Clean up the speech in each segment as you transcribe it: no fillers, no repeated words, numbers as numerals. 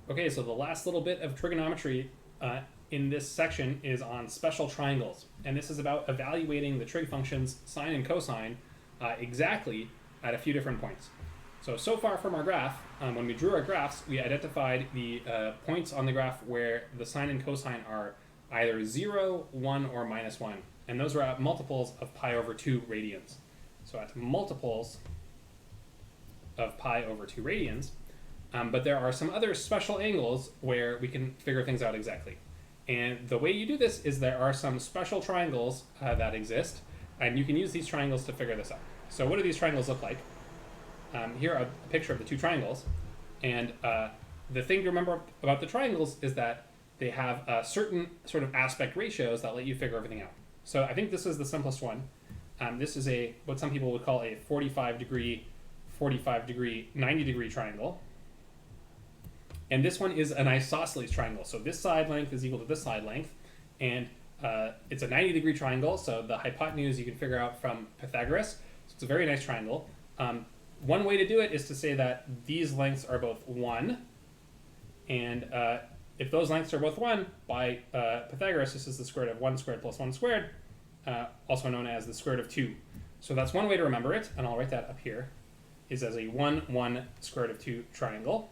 Okay, so the last little bit of trigonometry in this section is on special triangles. And this is about evaluating the trig functions sine and cosine exactly at a few different points. So far from our graph, when we drew our graphs, we identified the points on the graph where the sine and cosine are either 0, 1, or minus 1. And those are at multiples of pi over 2 radians. So at multiples of pi over 2 radians. But there are some other special angles where we can figure things out exactly. And the way you do this is there are some special triangles that exist, and you can use these triangles to figure this out. So what do these triangles look like? Here are a picture of the two triangles. And the thing to remember about the triangles is that they have certain sort of aspect ratios that let you figure everything out. So I think this is the simplest one. This is what some people would call a 45 degree, 90 degree triangle. And this one is an isosceles triangle. So this side length is equal to this side length. And it's a 90 degree triangle. So the hypotenuse you can figure out from Pythagoras. So it's a very nice triangle. One way to do it is to say that these lengths are both 1. And if those lengths are both 1, by Pythagoras, this is the square root of 1 squared plus 1 squared, also known as the square root of 2. So that's one way to remember it. And I'll write that up here, is as a 1, 1 square root of 2 triangle.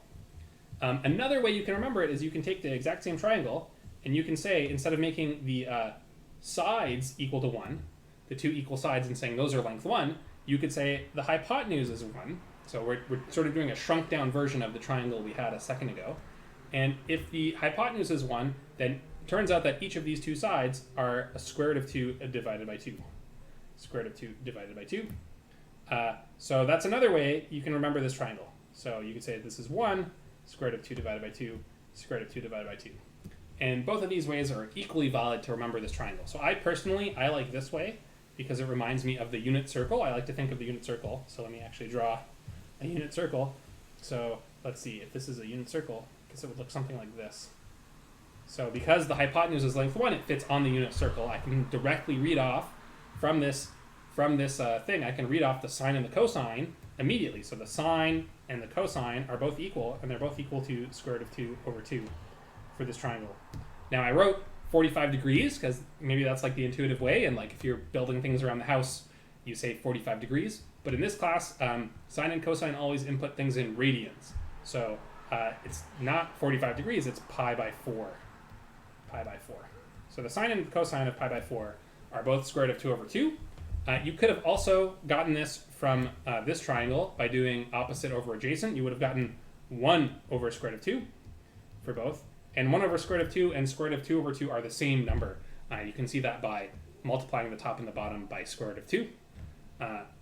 Another way you can remember it is you can take the exact same triangle and you can say, instead of making the sides equal to 1, the two equal sides, and saying those are length 1, you could say the hypotenuse is 1. So we're sort of doing a shrunk down version of the triangle we had a second ago. And if the hypotenuse is 1, then it turns out that each of these two sides are a square root of 2 divided by 2. Square root of 2 divided by 2. So that's another way you can remember this triangle. So you could say this is 1, square root of 2 divided by 2, square root of 2 divided by 2. And both of these ways are equally valid to remember this triangle. So I like this way because it reminds me of the unit circle. I like to think of the unit circle. So let me actually draw a unit circle. So let's see, if this is a unit circle, I guess it would look something like this. So because the hypotenuse is length 1, it fits on the unit circle. I can directly read off from this thing, I can read off the sine and the cosine immediately. So the sine and the cosine are both equal, and they're both equal to square root of 2 over 2 for this triangle. Now I wrote 45 degrees because maybe that's like the intuitive way, and like if you're building things around the house, you say 45 degrees. But in this class, sine and cosine always input things in radians. So it's not 45 degrees, it's pi by 4. Pi by 4. So the sine and cosine of pi by 4 are both square root of 2 over 2. You could have also gotten this from this triangle by doing opposite over adjacent. You would have gotten 1 over square root of 2 for both. And 1 over square root of 2 and square root of 2 over 2 are the same number. You can see that by multiplying the top and the bottom by square root of 2.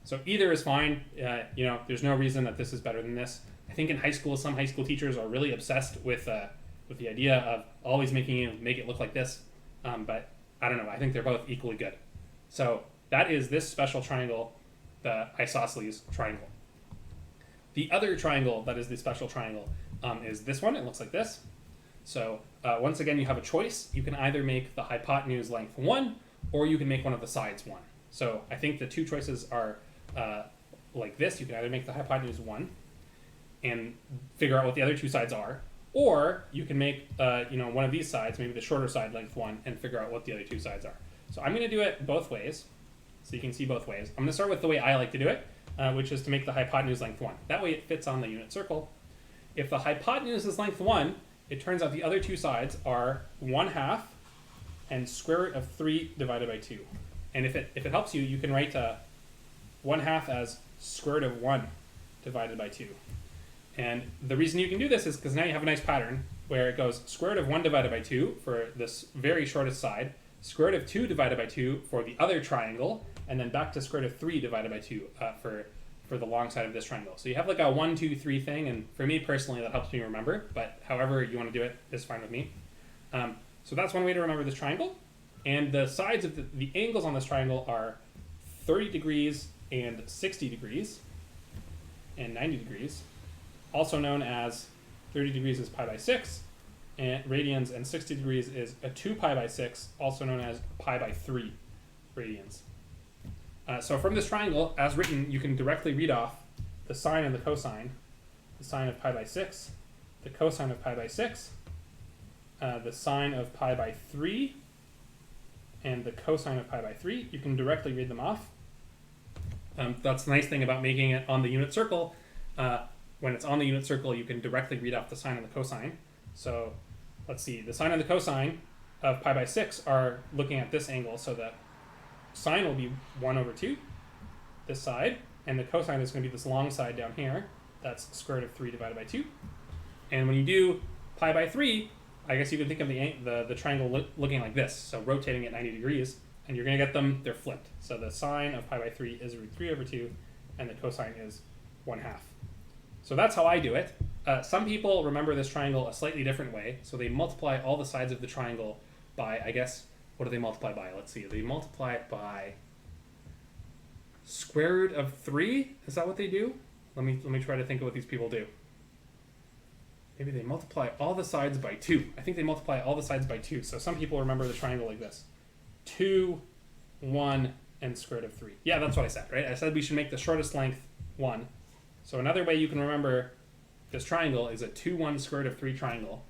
So either is fine. There's no reason that this is better than this. I think in high school, some high school teachers are really obsessed with the idea of always make it look like this. But I don't know. I think they're both equally good. So that is this special triangle, the isosceles triangle. The other triangle that is the special triangle is this one. It looks like this. So once again, you have a choice. You can either make the hypotenuse length 1, or you can make one of the sides 1. So I think the two choices are like this. You can either make the hypotenuse 1 and figure out what the other two sides are, or you can make one of these sides, maybe the shorter side length 1, and figure out what the other two sides are. So I'm going to do it both ways, so you can see both ways. I'm going to start with the way I like to do it, which is to make the hypotenuse length 1. That way it fits on the unit circle. If the hypotenuse is length 1, it turns out the other two sides are 1/2 and square root of 3 divided by 2. And if it helps you, you can write 1/2 as square root of 1 divided by 2. And the reason you can do this is because now you have a nice pattern where it goes square root of 1 divided by 2 for this very shortest side, square root of 2 divided by 2 for the other triangle, and then back to square root of 3 divided by 2 for the long side of this triangle. So you have like a 1, 2, 3 thing, and for me personally that helps me remember, but however you want to do it is fine with me. So that's one way to remember this triangle. And the sides of the angles on this triangle are 30 degrees and 60 degrees and 90 degrees, also known as 30 degrees is pi by 6, and radians, and 60 degrees is a 2 pi by 6, also known as pi by 3 radians. So from this triangle, as written, you can directly read off the sine and the cosine. The sine of pi by 6 the cosine of pi by 6, the sine of pi by 3, and the cosine of pi by 3. You can directly read them off. That's the nice thing about making it on the unit circle. When it's on the unit circle, you can directly read off the sine and the cosine. So let's see, the sine and the cosine of pi by 6 are looking at this angle, so the sine will be 1 over 2, this side, and the cosine is going to be this long side down here. That's square root of 3 divided by 2. And when you do pi by 3, I guess you can think of the triangle looking like this, so rotating at 90 degrees, and you're going to get them, they're flipped. So the sine of pi by 3 is root 3 over 2, and the cosine is 1/2. So that's how I do it. Some people remember this triangle a slightly different way, so they multiply all the sides of the triangle by, I guess, what do they multiply by? Let's see, they multiply it by square root of 3? Is that what they do? Let me try to think of what these people do. Maybe they multiply all the sides by 2. I think they multiply all the sides by 2. So some people remember the triangle like this. 2, 1, and square root of 3. Yeah, that's what I said, right? I said we should make the shortest length 1. So another way you can remember this triangle is a 2, 1 square root of 3 triangle.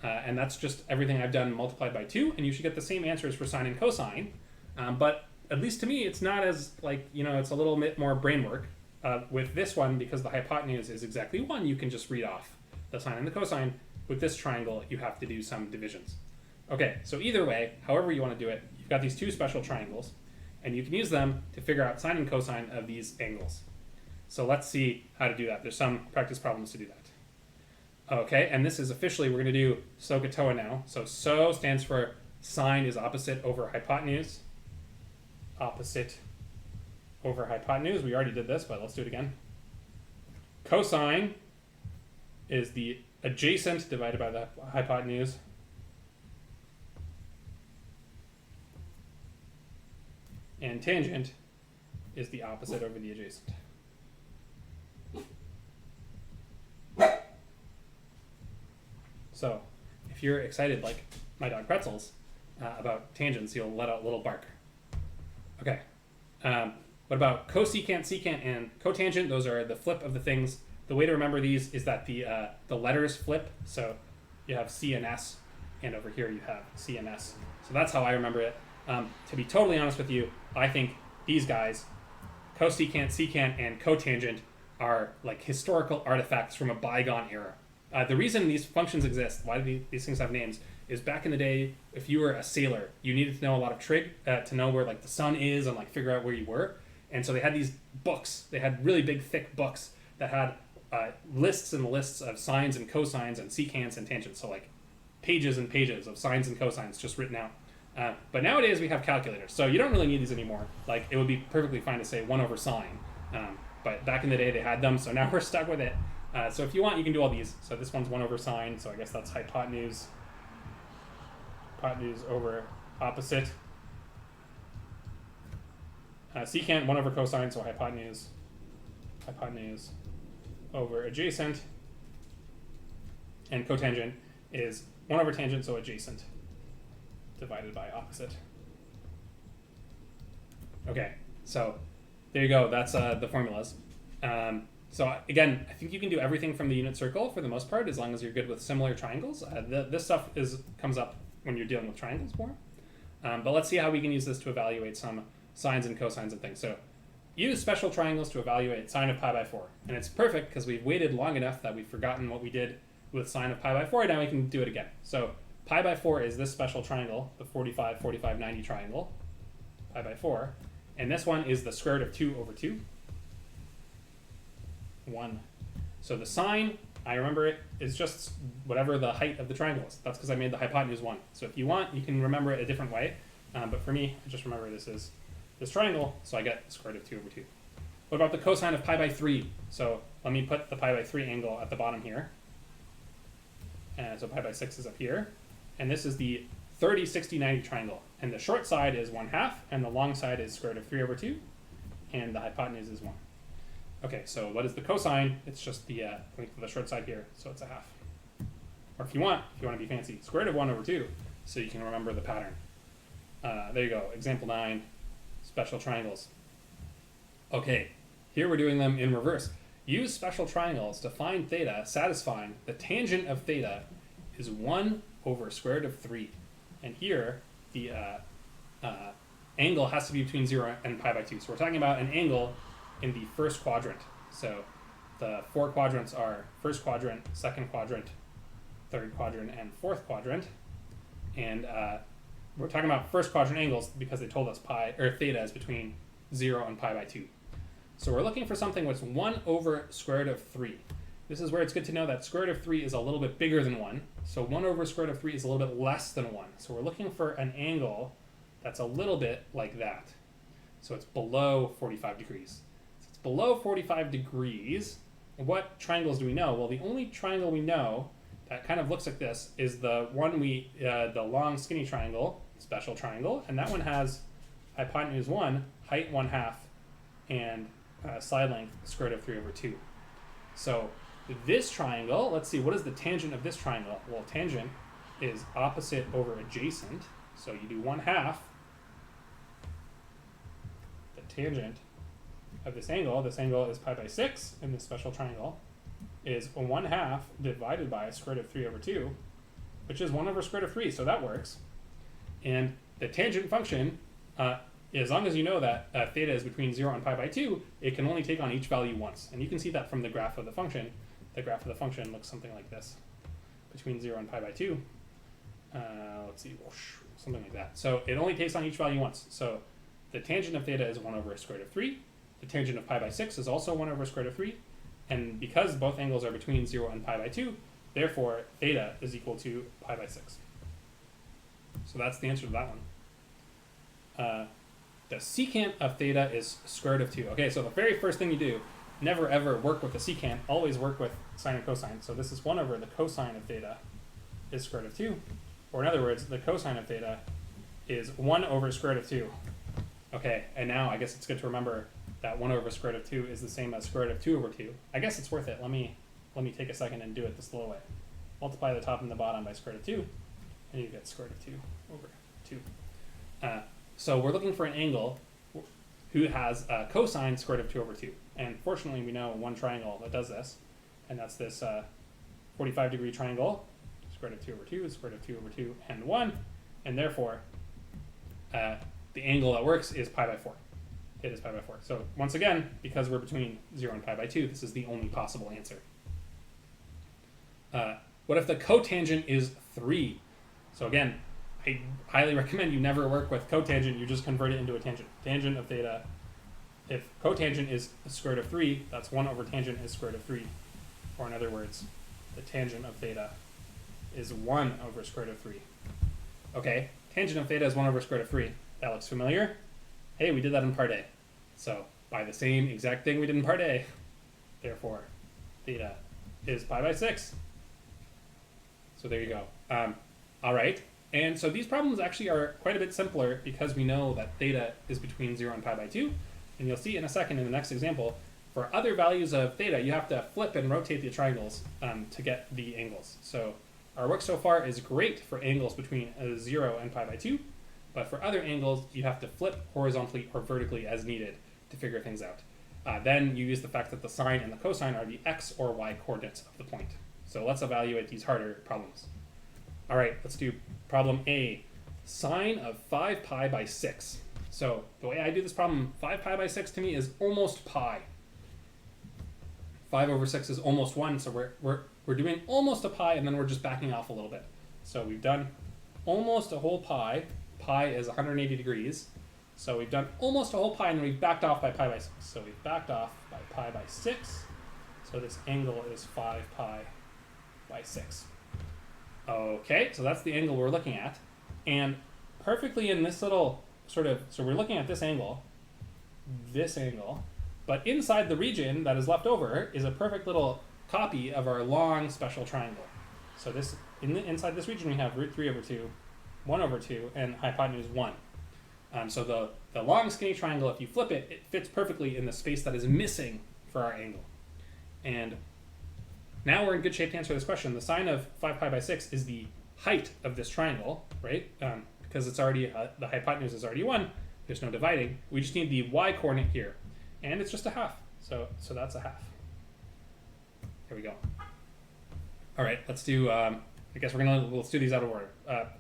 And that's just everything I've done multiplied by 2. And you should get the same answers for sine and cosine. But at least to me, it's not as, like, it's a little bit more brain work. With this one, because the hypotenuse is exactly 1, you can just read off the sine and the cosine. With this triangle, you have to do some divisions. Okay, so either way, however you want to do it, you've got these two special triangles, and you can use them to figure out sine and cosine of these angles. So let's see how to do that. There's some practice problems to do that. Okay, and this is officially, we're going to do SOHCAHTOA now. So SO stands for sine is opposite over hypotenuse. Opposite over hypotenuse. We already did this, but let's do it again. Cosine is the adjacent divided by the hypotenuse. And tangent is the opposite over the adjacent. So if you're excited, like my dog Pretzels, about tangents, you'll let out a little bark. Okay. What about cosecant, secant, and cotangent? Those are the flip of the things. The way to remember these is that the letters flip. So you have C and S, and over here you have C and S. So that's how I remember it. To be totally honest with you, I think these guys, cosecant, secant, and cotangent, are like historical artifacts from a bygone era. The reason these functions exist, why these things have names, is back in the day, if you were a sailor, you needed to know a lot of trig to know where like the sun is and like figure out where you were. And so they had these books. They had really big, thick books that had lists and lists of sines and cosines and secants and tangents. So like pages and pages of sines and cosines just written out. But nowadays we have calculators, so you don't really need these anymore. Like it would be perfectly fine to say 1 over sine. But back in the day they had them, so now we're stuck with it. So if you want, you can do all these. So this one's 1 over sine, so I guess that's hypotenuse. Hypotenuse over opposite. Secant, 1 over cosine, so hypotenuse. Hypotenuse over adjacent. And cotangent is 1 over tangent, so adjacent, divided by opposite. Okay, so there you go. That's the formulas. So again, I think you can do everything from the unit circle for the most part, as long as you're good with similar triangles. This stuff comes up when you're dealing with triangles more. But let's see how we can use this to evaluate some sines and cosines and things. So use special triangles to evaluate sine of pi by 4. And it's perfect because we've waited long enough that we've forgotten what we did with sine of pi by 4. Now we can do it again. So pi by 4 is this special triangle, the 45, 45, 90 triangle, pi by 4. And this one is the square root of 2 over 2. 1. So the sine, I remember it, is just whatever the height of the triangle is. That's because I made the hypotenuse 1. So if you want, you can remember it a different way. But for me, I just remember this is this triangle, so I get square root of 2 over 2. What about the cosine of pi by 3? So let me put the pi by 3 angle at the bottom here. And so pi by 6 is up here. And this is the 30, 60, 90 triangle. And the short side is 1/2, and the long side is square root of 3 over 2. And the hypotenuse is 1. Okay, so what is the cosine? It's just the length of the short side here, so it's 1/2. Or if you want to be fancy, square root of 1 over 2, so you can remember the pattern. There you go, example 9, special triangles. Okay, here we're doing them in reverse. use special triangles to find theta satisfying the tangent of theta is 1 over square root of 3. And here, the angle has to be between 0 and pi by 2. So we're talking about an angle in the first quadrant. So the 4 quadrants are first quadrant, second quadrant, third quadrant, and fourth quadrant. And we're talking about first quadrant angles because they told us theta is between 0 and pi by 2. So we're looking for something that's 1 over square root of 3. This is where it's good to know that square root of 3 is a little bit bigger than 1. So 1 over square root of 3 is a little bit less than 1. So we're looking for an angle that's a little bit like that. So it's below 45 degrees. So it's below 45 degrees. What triangles do we know? Well, the only triangle we know that kind of looks like this is the one the long skinny triangle, special triangle, and that one has hypotenuse 1, height 1/2, and side length square root of 3 over 2. So this triangle, let's see, what is the tangent of this triangle? Well, tangent is opposite over adjacent, so you do 1/2. The tangent of this angle is pi by 6 in this special triangle, is 1/2 divided by square root of 3 over 2, which is 1 over square root of 3, so that works. And the tangent function, as long as you know that theta is between 0 and pi by 2, it can only take on each value once. And you can see that from the graph of the function. The graph of the function looks something like this, between 0 and pi by 2. Let's see, whoosh, something like that. So it only takes on each value once. So the tangent of theta is 1 over square root of 3. The tangent of pi by 6 is also 1 over square root of 3. And because both angles are between 0 and pi by 2, therefore theta is equal to pi by 6. So that's the answer to that one. The secant of theta is square root of 2. Okay, so the very first thing you do, never ever work with the secant, always work with sine and cosine. So this is 1 over the cosine of theta is square root of 2. Or in other words, the cosine of theta is 1 over square root of 2. Okay, and now I guess it's good to remember that 1 over square root of 2 is the same as square root of 2 over 2. I guess it's worth it. Let me take a second and do it this little way. Multiply the top and the bottom by square root of 2, and you get square root of 2 over 2. So we're looking for an angle who has cosine square root of 2 over 2. And fortunately, we know one triangle that does this, and that's this 45-degree triangle. Square root of 2 over 2 is square root of 2 over 2 and 1. And therefore, the angle that works is pi by 4. It is pi by 4. So once again, because we're between 0 and pi by 2, this is the only possible answer. What if the cotangent is 3? So again, I highly recommend you never work with cotangent. You just convert it into a tangent. Tangent of theta, if cotangent is square root of 3, that's 1 over tangent is square root of 3. Or in other words, the tangent of theta is 1 over square root of 3. Okay, tangent of theta is 1 over square root of 3. That looks familiar. Hey, we did that in part A. So by the same exact thing we did in part A, therefore, theta is pi by 6. So there you go. All right. And so these problems actually are quite a bit simpler because we know that theta is between 0 and pi by 2. And you'll see in a second in the next example, for other values of theta, you have to flip and rotate the triangles to get the angles. So our work so far is great for angles between 0 and pi by 2. But for other angles, you have to flip horizontally or vertically as needed to figure things out. Then you use the fact that the sine and the cosine are the x or y coordinates of the point. So let's evaluate these harder problems. All right, let's do problem A. Sine of 5 pi by 6. So the way I do this problem, 5 pi by 6 to me is almost pi. 5 over 6 is almost 1, so we're doing almost a pi, and then we're just backing off a little bit. So we've done almost a whole pi. Pi is 180 degrees. So we've done almost a whole pi, and we've backed off by pi by 6. So we've backed off by pi by 6. So this angle is 5 pi by 6. Okay, so that's the angle we're looking at. And perfectly in this little sort of, so we're looking at this angle, but inside the region that is left over is a perfect little copy of our long special triangle. So this inside this region we have root 3 over 2, 1 over 2, and hypotenuse 1. So the long skinny triangle, if you flip it, it fits perfectly in the space that is missing for our angle. And now we're in good shape to answer this question. The sine of 5 pi by 6 is the height of this triangle, right? Because it's already, the hypotenuse is already 1, there's no dividing. We just need the y coordinate here. And it's just a half, so that's a half. Here we go. All right, let's do, I guess let's do these out of order.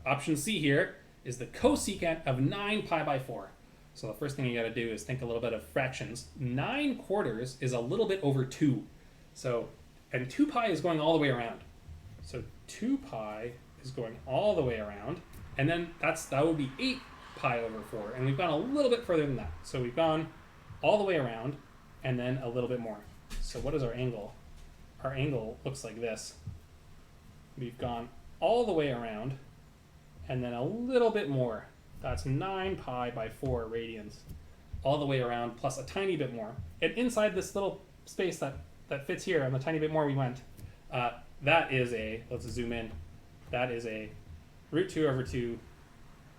Option C here is the cosecant of 9 pi by 4. So the first thing you got to do is think a little bit of fractions. 9/4 is a little bit over 2. So, and 2 pi is going all the way around. So 2 pi is going all the way around. And then that would be 8 pi over 4. And we've gone a little bit further than that. So we've gone all the way around and then a little bit more. So what is our angle? Our angle looks like this. We've gone all the way around and then a little bit more. That's 9 pi by 4 radians all the way around plus a tiny bit more. And inside this little space that fits here and the tiny bit more we went, that is a, let's zoom in, that is a root 2 over 2,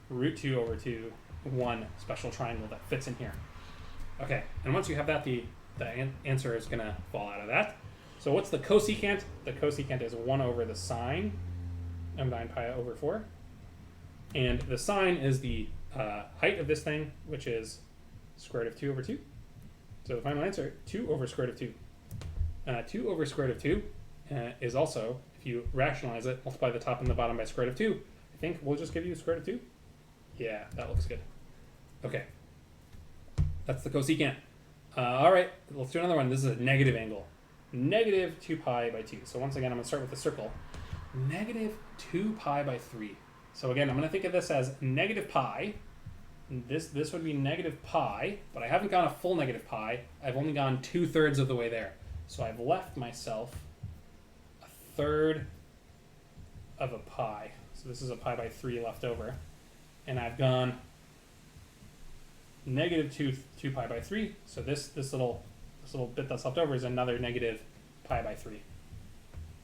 root 2 over 2, 1 special triangle that fits in here. Okay, and once you have that, the answer is going to fall out of that. So what's the cosecant? The cosecant is 1 over the sine of 9 pi over 4. And the sine is the height of this thing, which is square root of 2 over 2. So the final answer, 2 over square root of 2. 2 over square root of 2 is also, if you rationalize it, multiply the top and the bottom by square root of 2. I think we'll just give you square root of 2. Yeah, that looks good. Okay. That's the cosecant. All right, let's do another one. This is a negative angle. Negative 2 pi by 2. So once again, I'm going to start with the circle. Negative 2 pi by 3. So again, I'm going to think of this as negative pi. This would be negative pi, but I haven't gone a full negative pi. I've only gone 2/3 of the way there. So I've left myself a third of a pi. So this is a pi by 3 left over. And I've gone negative 2 pi by 3. So this little bit that's left over is another negative pi by 3.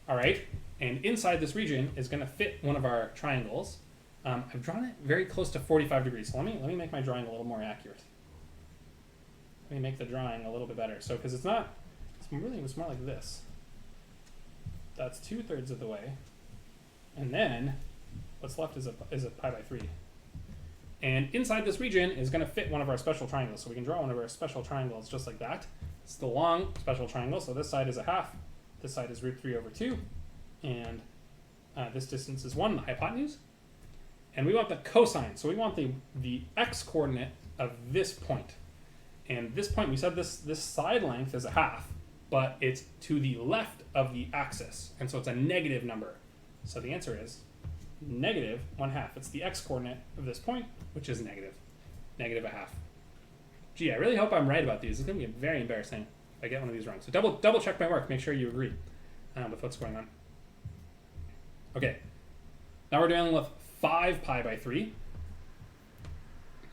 All right, and inside this region is going to fit one of our triangles. I've drawn it very close to 45 degrees. So let me make my drawing a little more accurate. Let me make the drawing a little bit better. So because it's more like this. That's 2/3 of the way, and then what's left is a pi by 3. And inside this region is going to fit one of our special triangles. So we can draw one of our special triangles just like that. It's the long special triangle. So this side is a half. This side is root 3 over 2. And this distance is 1, the hypotenuse. And we want the cosine. So we want the x-coordinate of this point. And this point, we said this side length is a half, but it's to the left of the axis. And so it's a negative number. So the answer is negative 1/2. It's the x-coordinate of this point, which is negative 1/2. Gee, I really hope I'm right about these. It's going to be very embarrassing if I get one of these wrong. So double check my work. Make sure you agree with what's going on. Okay, now we're dealing with 5 pi by 3.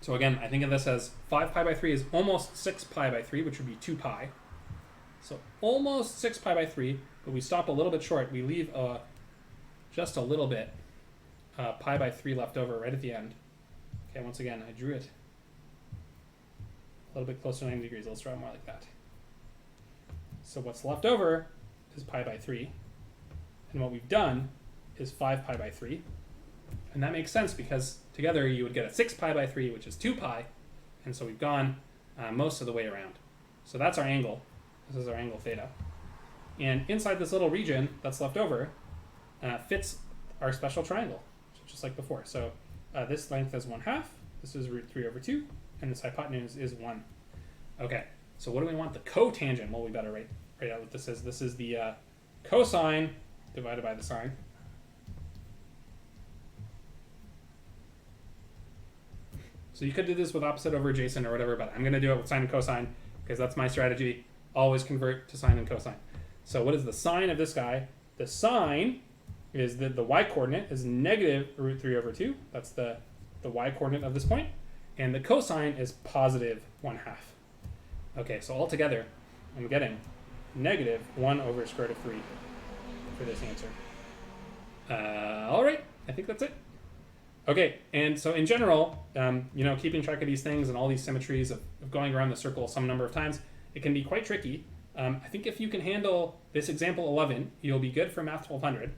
So again, I think of this as 5 pi by 3 is almost 6 pi by 3, which would be 2 pi. So almost 6 pi by 3, but we stop a little bit short. We leave just a little bit pi by 3 left over right at the end. Okay, once again, I drew it a little bit closer to 90 degrees. Let's draw it more like that. So what's left over is pi by 3. And what we've done is 5 pi by 3. And that makes sense because together you would get a 6 pi by 3, which is 2 pi. And so we've gone most of the way around. So that's our angle. This is our angle theta. And inside this little region that's left over fits our special triangle, just like before. So this length is 1/2. This is root 3 over 2. And this hypotenuse is 1. Okay, so what do we want the cotangent? Well, we better write out what this is. This is the cosine divided by the sine. So you could do this with opposite over adjacent or whatever, but I'm going to do it with sine and cosine because that's my strategy. Always convert to sine and cosine. So what is the sine of this guy? The sine is the y-coordinate is negative root 3 over 2. That's the y-coordinate of this point. And the cosine is positive 1/2. Okay, so altogether, I'm getting negative 1 over square root of 3 for this answer. All right, I think that's it. Okay, and so in general, keeping track of these things and all these symmetries of going around the circle some number of times, it can be quite tricky. I think if you can handle this example 11, you'll be good for Math 1200.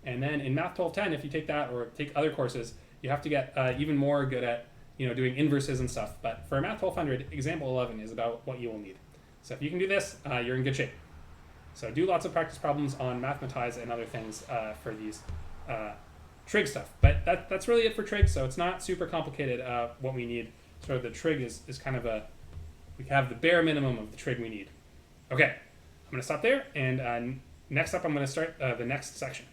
And then in Math 1210, if you take that or take other courses, you have to get even more good at doing inverses and stuff. But for Math 1200, example 11 is about what you will need. So if you can do this, you're in good shape. So do lots of practice problems on Mathematize and other things for these trig stuff. But that's really it for trig. So it's not super complicated what we need. So the trig is kind of we have the bare minimum of the trig we need. Okay, I'm going to stop there. And next up, I'm going to start the next section.